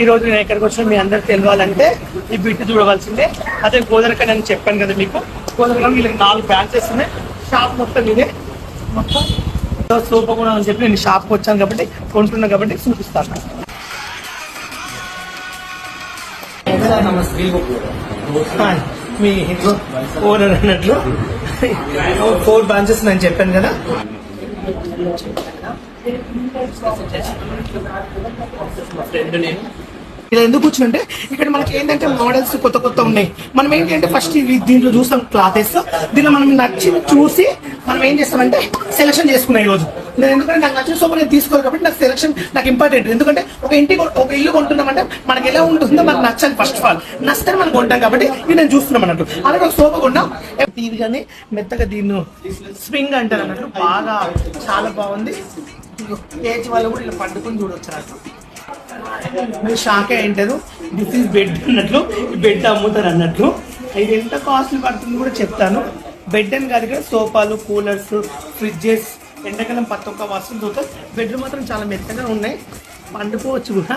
ఈ రోజు నేను ఎక్కడికి వచ్చినా మీ అందరికి తెలియాలంటే ఈ బిట్ చూడవలసిందే. అదే గోదరక నేను చెప్పాను కదా మీకు, గోదరక వీళ్ళకి 4 బ్రాంచెస్ ఉన్నాయి. షాప్ మొత్తం ఇదే, మొత్తం సూపర్ కూడా అని చెప్పి నేను షాప్కి వచ్చాను కాబట్టి కొంటున్నా కాబట్టి చూపిస్తాను. మీ ఓనర్ అన్నట్లు 4 బ్రాంచెస్ నేను చెప్పాను కదా. ఇలా ఎందుకు కూర్చుంటే ఇక్కడ మనకి ఏంటంటే మోడల్స్ కొత్త కొత్త ఉన్నాయి. మనం ఏంటంటే ఫస్ట్ దీంట్లో చూస్తాం క్లాతెస్, దీనిలో మనం నచ్చింది చూసి మనం ఏం చేస్తామంటే సెలెక్షన్ చేసుకున్నాం. ఈ రోజు నేను ఎందుకంటే నాకు నచ్చిన సోపు నేను తీసుకోవాలి కాబట్టి నాకు సెలెక్షన్ నాకు ఇంపార్టెంట్. ఎందుకంటే ఒక ఇల్లు కొంటున్నామంటే మనకి ఎలా ఉంటుందో మనకు నచ్చాలి. ఫస్ట్ ఆఫ్ ఆల్ నచ్చితే మనం కొంటాం కాబట్టి ఇది నేను చూస్తున్నాం అన్నట్టు. అలాగే ఒక సోపు కొన్నాం, ఇది కానీ మెత్తగా దీన్ని స్ప్రింగ్ అంటారు అన్నట్టు, బాగా చాలా బాగుంది. ఏజ్ వాళ్ళు కూడా ఇలా పట్టుకుని చూడవచ్చు అన్నట్టు. మీరు షాకే అయింటారు, దిస్ ఈజ్ బెడ్ అన్నట్లు, ఈ బెడ్ అమ్ముతారు అన్నట్లు. ఇది ఎంత కాస్ట్లీ పడుతుంది కూడా చెప్తాను. బెడ్ అని కాదు, ఇక్కడ సోఫాలు, కూలర్స్, ఫ్రిడ్జెస్, ఎండాకాలం ప్రతి ఒక్క వస్తువులు దొరుకుతాయి. బెడ్లు మాత్రం చాలా మెత్తగా ఉన్నాయి, పండుకోవచ్చు కూడా.